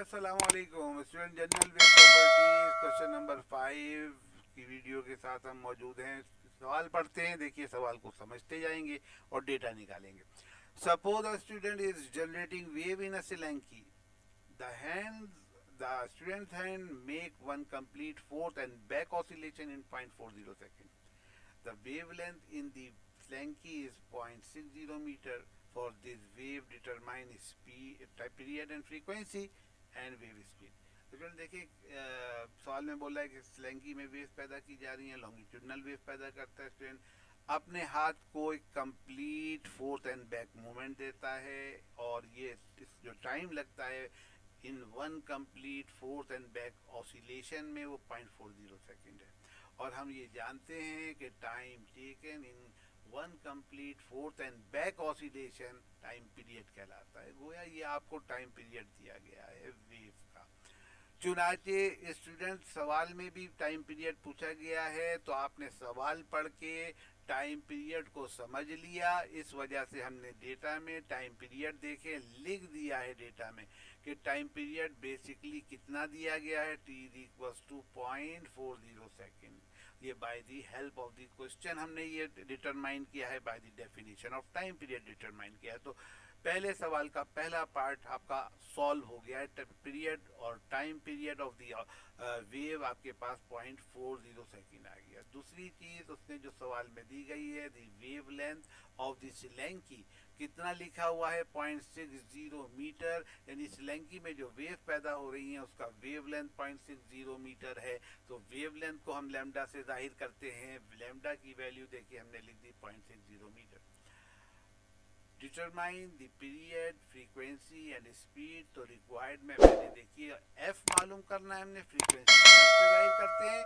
अस्सलामुअलैकुम student general wave properties question number 5 की video के साथ हम मौजूद हैं। सवाल पढ़ते हैं, देखिए सवाल को समझते जाएंगे और डेटा निकालेंगे। Suppose a student is generating wave in a slinky. The hand the student hand make one complete forth and back oscillation in 0.40 second. The wavelength in the slanky is 0.60 meter. For this wave, determine speed, period and frequency and wave speed. तो फिर देखिए सवाल में बोला है कि स्लैंकी में wave पैदा की जा रही है, लॉन्गिट्यूडनल वेव पैदा करता है स्टूडेंट। अपने हाथ को एक complete forth and back movement देता है और ये जो टाइम लगता है in one complete forth and back oscillation में वो 0.40 सेकेंड है। और हम ये जानते हैं कि time taken in one complete forth and back oscillation time period कहलाता है। गोया ये आपको टाइम पीरियड दिया गया है वेव का। चुनाचे स्टूडेंट सवाल में भी टाइम पीरियड पूछा गया है, तो आपने सवाल पढ़ के टाइम पीरियड को समझ लिया। इस वजह से हमने डेटा में टाइम पीरियड देखे, लिख दिया है डेटा में कि टाइम पीरियड बेसिकली कितना दिया गया है, t इक्वल्स टू 0.40 सेकेंड। ये by the help of the question हमने ये डिटरमाइन किया है, by the definition of time period determine किया है। तो पहले सवाल का पहला पार्ट आपका सॉल्व हो गया है। पीरियड और time period of the wave आपके पास 0.40 सेकेंड आ गया। दूसरी चीज उसने जो सवाल में दी गई है, the wavelength of the slinky कितना लिखा हुआ है, 0.60 मीटर, यानी सिलेंकी में जो वेव पैदा हो रही है उसका वेव लेंथ 0.60 मीटर है। तो वेव लेंथ को हम लैम्डा से जाहिर करते हैं। लैम्डा की वैल्यू देखिए हमने लिख दी 0.60 metre. Determine the period, frequency and speed. तो रिक्वायर्ड में मैंने देखिए एफ मालूम करना है, हमने फ्रीक्वेंसी से जाहिर करते हैं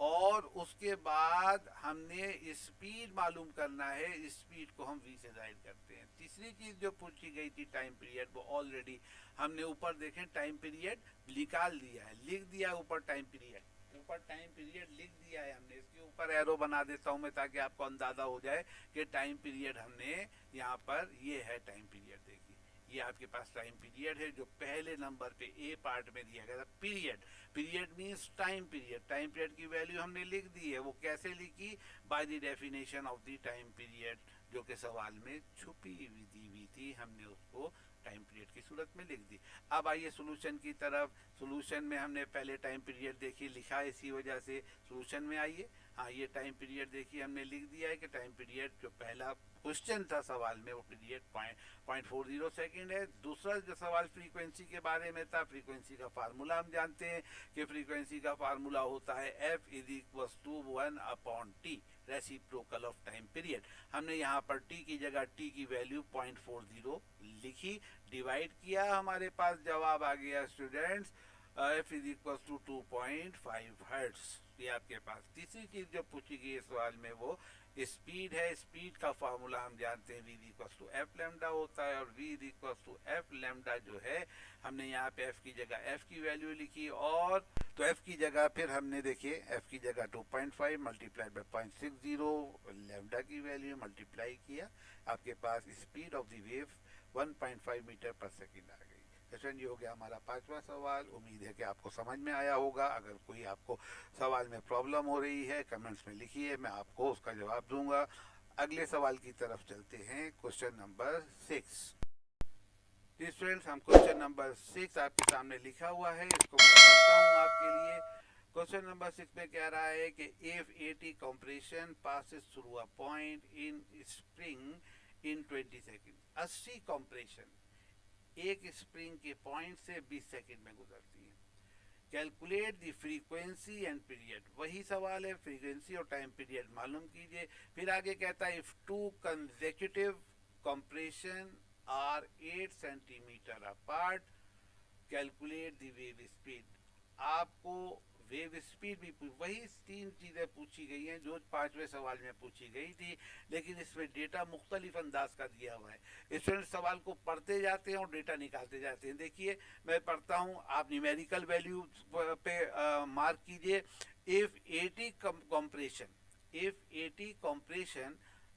और उसके बाद हमने स्पीड मालूम करना है, स्पीड को हम v से जाहिर करते हैं। तीसरी चीज जो पूछी गई थी टाइम पीरियड, वो ऑलरेडी हमने ऊपर देखें टाइम पीरियड निकाल दिया है, लिख दिया है ऊपर टाइम पीरियड, ऊपर टाइम पीरियड लिख दिया है हमने। इसके ऊपर एरो बना देता हूं मैं ताकि आपको अंदाजा हो जाए कि टाइम पीरियड हमने यहाँ पर ये है टाइम पीरियड। देखिए ये आपके पास टाइम पीरियड है जो पहले नंबर पे ए पार्ट में दिया गया था। Period, period means time period. Time period की वैल्यू हमने लिख दी है। वो कैसे लिखी, by the definition of the time period, जो कि सवाल में छुपी हुई दी हुई थी, हमने उसको टाइम पीरियड की सूरत में लिख दी। अब आइए सोल्यूशन की तरफ। सोल्यूशन में हमने पहले टाइम पीरियड देखी, लिखा है, इसी वजह से सोल्यूशन में आइए। हाँ, ये टाइम पीरियड देखिए हमने लिख दिया है कि टाइम पीरियड जो पहला क्वेश्चन था सवाल में वो पीरियड 0.40 सेकेंड है। दूसरा जो सवाल फ्रीक्वेंसी के बारे में था, फ्रीक्वेंसी का फार्मूला हम जानते हैं कि फ्रीक्वेंसी का फार्मूला होता है F is equals to 1/T, reciprocal of time period. हमने यहाँ पर T की जगह T की वैल्यू 0.40 लिखी, डिवाइड किया, हमारे पास जवाब आ गया students F is equal to 2.5 hertz. ये आपके पास तीसरी चीज जो पूछी गई सवाल में वो स्पीड है। स्पीड का फार्मूला हम जानते हैं, v equal to F lambda होता है और v equal to F lambda जो है, हमने यहाँ पे f की जगह f की वैल्यू लिखी और तो f की जगह फिर हमने देखिए f की जगह 2.5 मल्टीप्लाइड बाय 0.60 लैम्डा की वैल्यू मल्टीप्लाई किया, आपके पास speed of the wave 1.5 metre पर सेकेंड आ गई। सेशन ये हो गया हमारा पांचवा सवाल। उम्मीद है कि आपको समझ में आया होगा। अगर कोई आपको सवाल में प्रॉब्लम हो रही है कमेंट्स में लिखिए, मैं आपको उसका जवाब दूंगा। अगले सवाल की तरफ चलते हैं, क्वेश्चन नंबर 6। स्टूडेंट्स हम क्वेश्चन नंबर 6 आपके सामने लिखा हुआ है, इसको मैं पढ़ता हूँ आपके लिए। क्वेश्चन नंबर 6 में कह रहा है कि if 80 compression passes through a point in spring in 20 second. 80 compression एक स्प्रिंग के पॉइंट से 20 सेकंड में गुजरती है। Calculate the frequency and period. वही सवाल है, फ्रीक्वेंसी और टाइम पीरियड मालूम कीजिए। फिर आगे कहता है if two consecutive compression are 8 centimetre apart, calculate the wave speed. आपको वेव स्पीड भी वही तीन चीजें पूछी गई हैं जो पांचवें सवाल में पूछी गई थी, लेकिन इसमें डेटा मुख्तलिफ अंदाज का दिया हुआ है। स्टूडेंट सवाल को पढ़ते जाते हैं और डेटा निकालते जाते हैं। देखिए मैं पढ़ता हूं, आप न्यूमेरिकल वैल्यू पे मार्क कीजिए। If 80 compression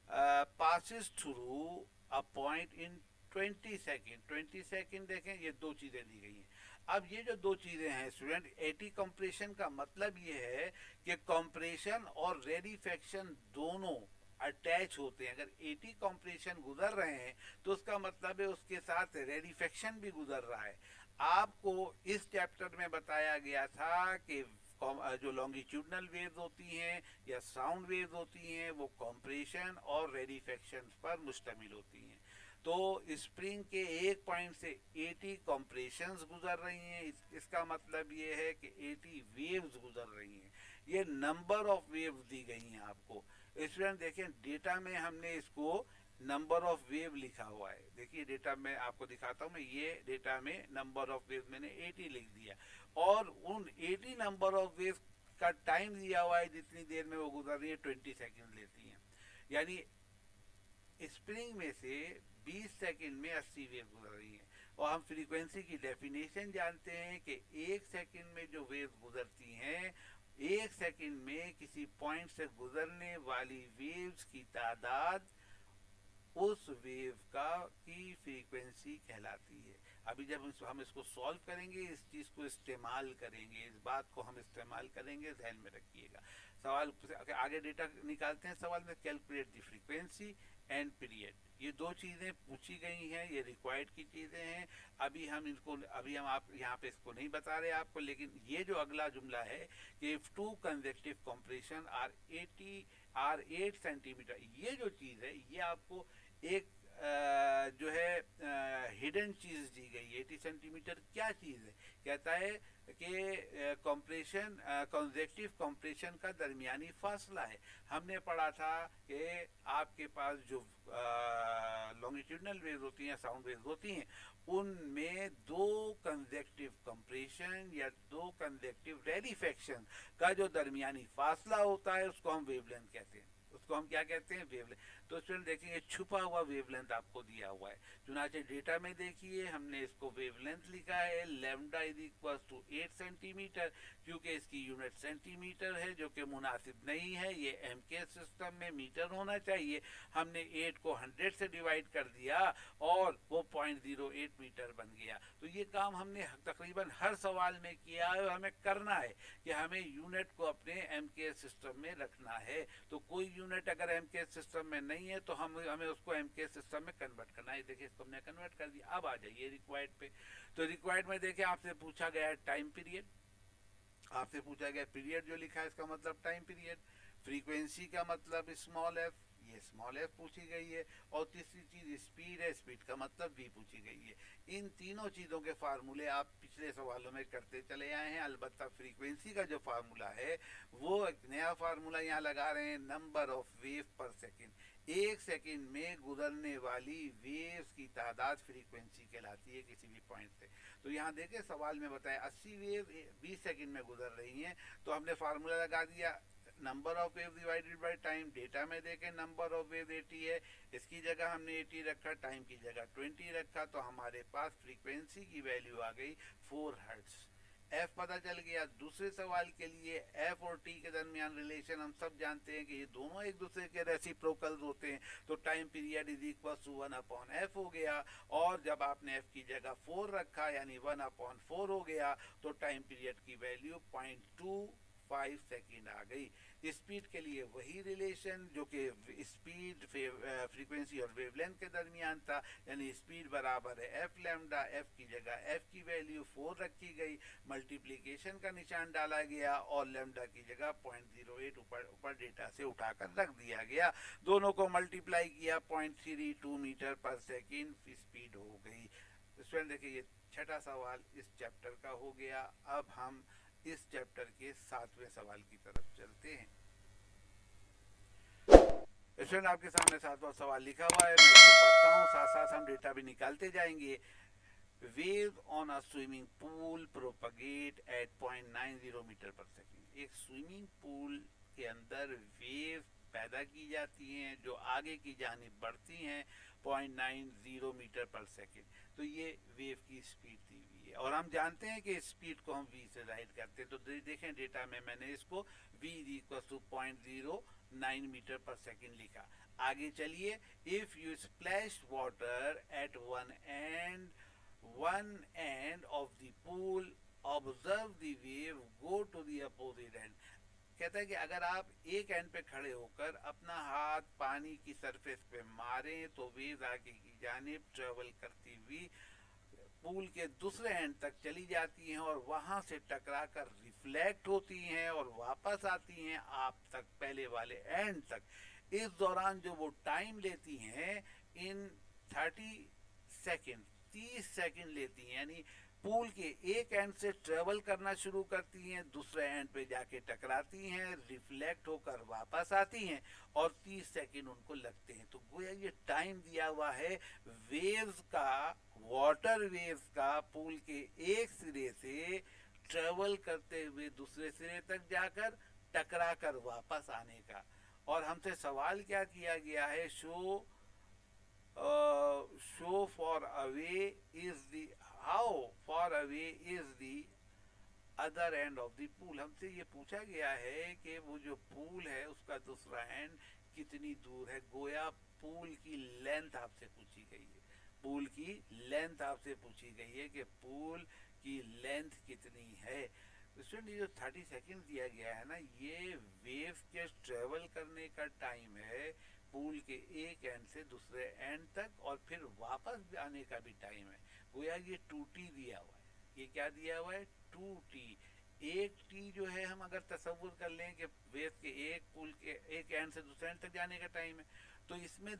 passes through a point in 20 second. 20 second देखें, ये दो चीजें दी गई हैं। अब ये जो दो चीज़ें हैं स्टूडेंट, एटी कंप्रेशन का मतलब ये है कि कंप्रेशन और रेडिफेक्शन दोनों अटैच होते हैं। अगर एटी कंप्रेशन गुजर रहे हैं तो उसका मतलब है उसके साथ रेडिफेक्शन भी गुजर रहा है। आपको इस चैप्टर में बताया गया था कि जो लॉन्गिट्यूडनल वेव्स होती हैं या साउंड वेव्स होती हैं वो कंप्रेशन और रेडिफेक्शन पर मुश्तमिल होती हैं। तो स्प्रिंग के एक पॉइंट से 80 कंप्रेशंस गुजर रही हैं। इसका मतलब ये है कि 80 वेव्स गुजर रही हैं। ये नंबर ऑफ वेव्स दी गई हैं आपको। स्टूडेंट देखें डेटा में हमने इसको नंबर ऑफ वेव लिखा हुआ है। देखिए डेटा में आपको दिखाता हूँ मैं, ये डेटा में नंबर ऑफ वेव मैंने 80 लिख दिया और उन 80 नंबर ऑफ वेव का टाइम दिया हुआ है, जितनी देर में वो गुजर रही है 20 सेकेंड लेती हैं। यानी स्प्रिंग में से 20 सेकंड में 80 वेव गुजर रही है। और हम फ्रीक्वेंसी की डेफिनेशन जानते हैं कि एक सेकंड में जो वेव गुजरती हैं, एक सेकंड में किसी पॉइंट से गुजरने वाली वेव्स की तादाद उस वेव का की फ्रीक्वेंसी कहलाती है। अभी जब हम इसको सॉल्व करेंगे, इस चीज़ को इस्तेमाल करेंगे, इस बात को हम इस्तेमाल करेंगे, ध्यान में रखिएगा। सवाल आगे डेटा निकालते हैं। सवाल में calculate the frequency and period, ये दो चीज़ें पूछी गई हैं, ये रिक्वायर्ड की चीज़ें हैं। अभी हम आप यहाँ पे इसको नहीं बता रहे आपको, लेकिन ये जो अगला जुमला है कि if two consecutive compression are 8 centimetre, ये जो चीज़ है ये आपको एक जो है हिडन चीज़ दी गई है। 80 सेंटीमीटर क्या चीज़ है? कहता है कि कंप्रेशन कंसेक्यूटिव कंप्रेशन का दरमियानी फासला है। हमने पढ़ा था कि आपके पास जो लॉन्गिट्यूडनल वेव होती हैं, साउंड वेव होती हैं, उनमें दो कंसेक्यूटिव कंप्रेशन या दो कंसेक्यूटिव रेडिफेक्शन का जो दरमियानी फासला होता है उसको हम वेवलेंथ कहते हैं। उसको हम क्या कहते हैं? वेवलेंथ। तो स्टूडेंट देखिए छुपा हुआ वेवलेंथ आपको दिया हुआ है। चुनाचे डेटा में देखिए हमने इसको वेवलेंथ लिखा है lambda is equal to 8 centimetre, क्योंकि इसकी यूनिट सेंटीमीटर है जो कि मुनासिब नहीं है, ये एम के सिस्टम में मीटर होना चाहिए। हमने 8 को 100 से डिवाइड कर दिया और वो 0.08 मीटर बन गया। तो ये काम हमने तकरीबन हर सवाल में किया है और हमें करना है कि हमें यूनिट को अपने एम के सिस्टम में रखना है। तो कोई यूनिट अगर एम के सिस्टम में नहीं है तो हमें उसको एम के सिस्टम में कन्वर्ट करना है। देखिए इसको हमने कन्वर्ट कर दिया। अब आ जाइए रिक्वायर्ड पे। तो रिक्वायर्ड में देखिए आपसे पूछा गया है टाइम पीरियड, आपसे पूछा गया पीरियड जो लिखा है इसका मतलब टाइम पीरियड। फ्रीक्वेंसी का मतलब स्मॉल एफ, ये स्मॉल एफ पूछी गई है। और तीसरी चीज स्पीड है, स्पीड का मतलब वी पूछी गई है। इन तीनों चीज़ों के फार्मूले आप पिछले सवालों में करते चले आए हैं। अलबत्ता फ्रीक्वेंसी का जो फार्मूला है वो एक नया फार्मूला यहाँ लगा रहे हैं, नंबर ऑफ वेव पर सेकेंड। एक सेकेंड में गुजरने वाली वेव्स की तादाद फ्रीक्वेंसी कहलाती है किसी भी पॉइंट से। तो यहाँ देखें सवाल में बताया 80 वेव 20 सेकेंड में गुजर रही हैं, तो हमने फार्मूला लगा दिया number of wave divided by time. Data में देखें नंबर ऑफ वेव 80 है, इसकी जगह हमने 80 रखा, टाइम की जगह 20 रखा, तो हमारे पास फ्रीक्वेंसी की वैल्यू आ गई 4 हर्ट्ज। एफ पता चल गया। दूसरे सवाल के लिए एफ और टी के दरमियान रिलेशन हम सब जानते हैं कि ये दोनों एक दूसरे के रेसिप्रोकल्स होते हैं। तो time period is equal to 1/f हो गया। और जब आपने एफ की जगह 4 रखा यानी 1/4 हो गया, तो टाइम पीरियड की वैल्यू 0.25 सेकेंड आ गई। स्पीड के लिए वही रिलेशन जो कि स्पीड फ्रीक्वेंसी और वेवलेंथ के दरमियान था, यानी स्पीड बराबर है एफ लैम्डा। एफ की जगह एफ की वैल्यू 4 रखी गई, मल्टीप्लिकेशन का निशान डाला गया और लैम्डा की जगह 0.08 ऊपर डेटा से उठाकर रख दिया गया। दोनों को मल्टीप्लाई किया 0.32 मीटर पर सेकेंड स्पीड हो गई। स्टूडेंट देखिए ये छठा सवाल इस चैप्टर का हो गया। अब हम इस चैप्टर के 7वें सवाल की तरफ चलते हैं। स्टूडेंट आपके सामने 7वां सवाल लिखा हुआ है, मैं उसको पढ़ता हूँ, साथ साथ हम डेटा भी निकालते जाएंगे। Wave on a swimming pool propagate at 0.90 metre पर सेकेंड। एक स्विमिंग पूल के अंदर वेव पैदा की जाती हैं जो आगे की जानिब बढ़ती हैं 0.90 मीटर पर सेकेंड। तो ये वेव की स्पीड दी हुई है और हम जानते हैं कि स्पीड को हम v से जाहिर करते हैं। तो देखें डेटा में मैंने इसको v इक्वल टू 0.09 मीटर पर सेकेंड लिखा। आगे चलिए, if you splash water at one and one end of the pool, observe the wave, go to the opposite end. कहता है कि अगर आप एक एंड पे खड़े होकर अपना हाथ पानी की सरफेस पे मारें तो वेव आगे की जानिब ट्रेवल करती हुई पूल के दूसरे एंड तक चली जाती हैं और वहां से टकरा कर रिफ्लेक्ट होती हैं और वापस आती हैं आप तक, पहले वाले एंड तक. इस दौरान जो वो टाइम लेती हैं इन 30 सेकेंड, 30 सेकेंड लेती हैं, यानी पूल के एक एंड से ट्रेवल करना शुरू करती हैं, दूसरे एंड पे जाके टकराती हैं, रिफ्लेक्ट होकर वापस आती हैं और 30 सेकेंड उनको लगते हैं. तो गोया ये टाइम दिया हुआ है वेव्स का, वाटर वेव्स का पूल के एक सिरे से ट्रेवल करते हुए दूसरे सिरे तक जाकर टकरा कर वापस आने का. और हमसे सवाल क्या किया गया है, show for away is the, how for away is the other end of the pool. हमसे ये पूछा गया है कि वो जो पूल है उसका दूसरा एंड कितनी दूर है. गोया पूल की लेंथ आपसे पूछी गई है, पूल की लेंथ आपसे पूछी गई है कि पूल की लेंथ कितनी है. स्टूडेंट, ये जो 30 सेकेंड दिया गया है ना, ये वेव के ट्रेवल करने का टाइम है पूल के एक एंड से दूसरे एंड तक और फिर वापस आने का भी टाइम है. गोया ये 2t दिया हुआ है. ये क्या दिया हुआ है, 2t. एक टी जो है हम अगर तस्वुर कर लें कि वेव के एक पूल के एक एंड से दूसरे एंड तक जाने का टाइम है, तो इसमें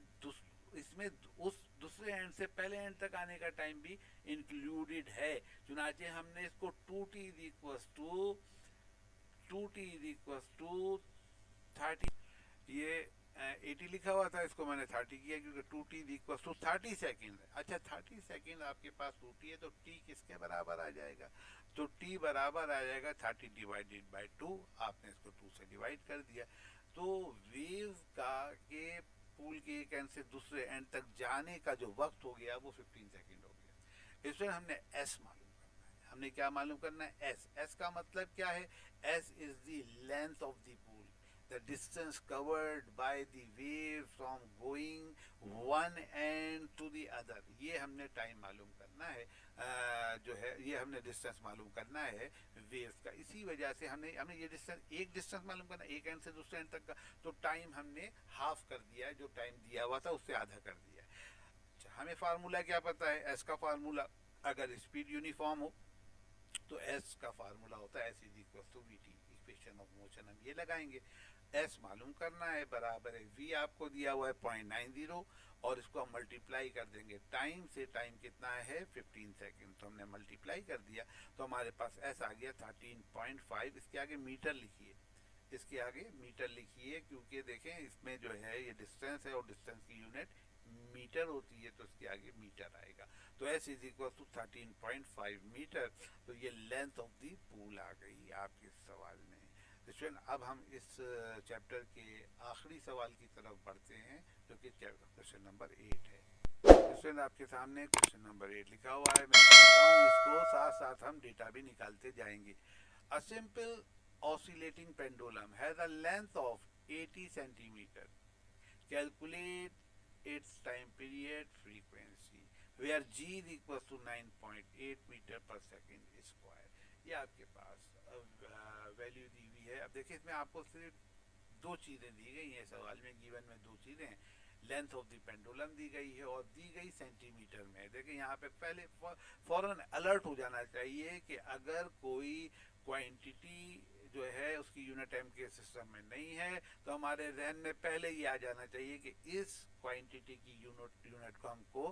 उस दूसरे एंड से पहले एंड तक आने का टाइम भी इंक्लूडेड है. चुनाचे हमने इसको 2t इज इक्वल्स टू 30, ये 80 लिखा हुआ था, इसको मैंने 30 किया क्योंकि 2t is equals to 30 second. अच्छा, 30 सेकेंड आपके पास 2t है तो t किसके बराबर आ जाएगा, तो t बराबर आ जाएगा 30 डिवाइडेड बाय 2. आपने इसको 2 से डिवाइड कर दिया. तो वेव का के पूल के एक एंड से दूसरे एंड तक जाने का जो वक्त हो गया वो 15 सेकेंड हो गया. इसमें हमने s मालूम करना है. हमने क्या मालूम करना है, s का मतलब क्या है, s is the length of the pool, the distance covered by the wave from going one end to the other. ये हमने टाइम मालूम करना है, जो है ये हमने डिस्टेंस मालूम करना है वेव का. इसी वजह से हमने ये एक डिस्टेंस मालूम करना एक एंड से दूसरे एंड तक का, तो टाइम हमने हाफ कर दिया है, जो टाइम दिया हुआ था उससे आधा कर दिया है. हमें फार्मूला क्या पता है, एस का फार्मूला, अगर स्पीड यूनिफॉर्म हो तो एस का फार्मूला होता है S is equal to V T, equation of motion हम ये लगाएंगे. एस मालूम करना है, बराबर है वी आपको दिया हुआ है 0.90 और इसको हम मल्टीप्लाई कर देंगे टाइम से. टाइम कितना है 15 सेकेंड, तो हमने मल्टीप्लाई कर दिया तो हमारे पास एस आ गया 13.5. इसके आगे मीटर लिखिए, इसके आगे मीटर लिखिए क्योंकि देखें इसमें जो है ये डिस्टेंस है और डिस्टेंस की यूनिट मीटर होती है, तो इसके आगे मीटर आएगा. तो S is equal to 13.5 metre. तो ये लेंथ ऑफ द पूल आ गई आपके सवाल में. स्टूडेंट, अब हम इस चैप्टर के आखिरी सवाल की तरफ बढ़ते हैं जो कि क्वेश्चन नंबर 8 है. स्टूडेंट, आपके सामने क्वेश्चन नंबर 8 लिखा हुआ है. मैं समझता हूँ इसको, साथ साथ हम डेटा भी निकालते जाएंगे. A simple oscillating pendulum has a length of 80 centimeter. Calculate its time period frequency where g is equals to 9.8 meter per second square. ये आपके पास वैल्यू दी हुई है. अब देखिए इसमें आपको सिर्फ दो चीज़ें दी गई हैं सवाल में, गिवन में दो चीज़ें हैं. लेंथ ऑफ द पेंडुलम दी गई है और दी गई सेंटीमीटर में. देखिए यहाँ पे पहले फौरन अलर्ट हो जाना चाहिए कि अगर कोई क्वांटिटी जो है उसकी यूनिट एम के सिस्टम में नहीं है तो हमारे जहन में पहले ही आ जाना चाहिए कि इस क्वांटिटी की यूनिट को हमको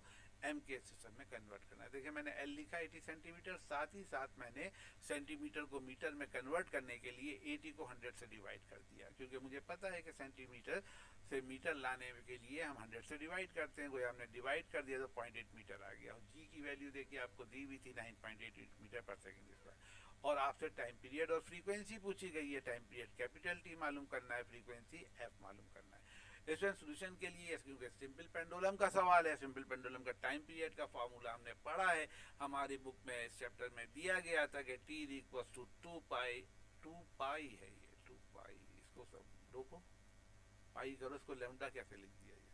एम के सिस्टम में कन्वर्ट करना है. देखिए मैंने एल लिखा 80 सेंटीमीटर, साथ ही साथ मैंने सेंटीमीटर को मीटर में कन्वर्ट करने के लिए 80 को 100 से डिवाइड कर दिया क्योंकि मुझे पता है कि सेंटीमीटर से मीटर लाने के लिए हम 100 से डिवाइड करते हैं. गोया हमने डिवाइड कर दिया तो 0.8 मीटर आ गया. जी की वैल्यू देखिए आपको दी हुई थी 9.8 मीटर पर सेकेंड स्क्वायर. और आपसे टाइम पीरियड और फ्रीक्वेंसी पूछी गई है. टाइम पीरियड कैपिटल टी मालूम करना है, फ्रीक्वेंसी एफ मालूम करना है. इसमें सोल्यूशन के लिए क्योंकि सिंपल पेंडुलम का सवाल है, सिंपल पेंडुलम का टाइम पीरियड का फार्मूला हमने पढ़ा है, हमारी बुक में इस चैप्टर में दिया गया था कि टी इक्वल्स टू 2 पाई है. ये 2 पाई, इसको सब रोको, पाई करो, इसको लैम्डा कैसे लिख दिया गया.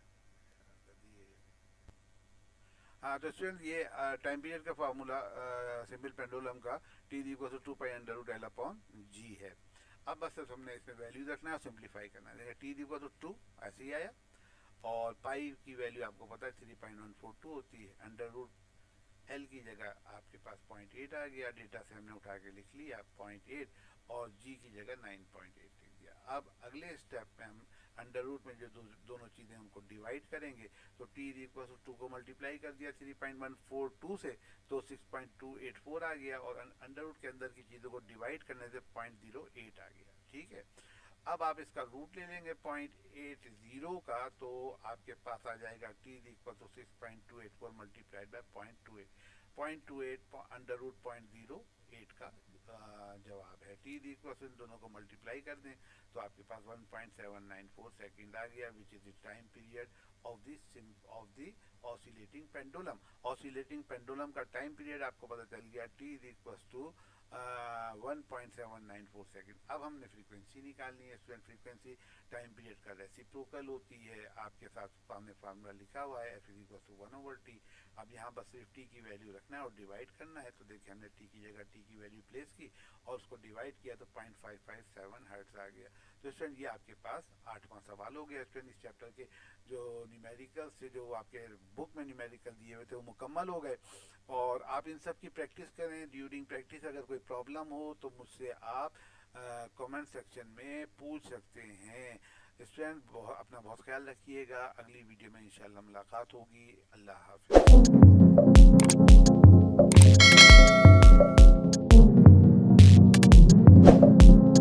हाँ तो स्टूडेंट ये टाइम पीरियड का फार्मूला सिंपल पेंडुलम का T equal to 2 pi under root L upon g है। अब बस हमने इसमें वैल्यू रखना है और सिंप्लीफाई करना है। देखिए टी इक्वल टू 2 ऐसे ही आया, और पाई की वैल्यू आपको पता है 3.142 होती है। अंडर रूट एल की जगह आपके पास 0.8 आ गया, डेटा से हमने उठा के लिख लिया 0.8, और जी की जगह 9.8 लिख दिया। अब अगले स्टेप में हम अंडर रूट में जो दोनों चीज़ें हमको डिवाइड करेंगे, तो टी इक्वल टू 2 को मल्टीप्लाई कर दिया 3.142 से, तो 6.284 आ गया, और अंडर रूट के अंदर की चीज़ों को डिवाइड करने से 0.08 आ गया। ठीक है, अब आप इसका रूट ले लेंगे 0.80 का, तो आपके पास आ जाएगा T equal to 6.284 multiplied by 0.28 under root 0.08 का जवाब है। टी इक्वल टू इन दोनों को मल्टीप्लाई कर दें तो आपके पास 1.794 सेकेंड आ गया, which is the time period of the oscillating pendulum. Oscillating pendulum का टाइम पीरियड आपको पता चल गया, टी इक्वल टू 1.794 सेकेंड। अब हमने फ्रीक्वेंसी निकालनी है स्टूडेंट। फ्रीक्वेंसी टाइम पीरियड का रेसिप्रोकल होती है, आपके साथ सामने फार्मूला लिखा हुआ है F इक्वल टू 1/T। अब यहाँ बस सिर्फ टी की वैल्यू रखना है और डिवाइड करना है। तो देखिए हमने टी की जगह टी की वैल्यू प्लेस की और उसको डिवाइड किया तो 0.557 हर्ट्ज आ गया। तो स्टूडेंट ये आपके पास 8वां सवाल हो गया स्टूडेंट। इस चैप्टर के जो न्यूमेरिकल से जो आपके बुक में न्यूमेरिकल दिए हुए थे वो मुकम्मल हो गए, और आप इन सब की प्रैक्टिस करें। ड्यूरिंग प्रैक्टिस अगर कोई प्रॉब्लम हो तो मुझसे आप कमेंट सेक्शन में पूछ सकते हैं। स्टूडेंट अपना बहुत ख्याल रखिएगा। अगली वीडियो में इंशाल्लाह मुलाकात होगी। अल्लाह हाफिज़।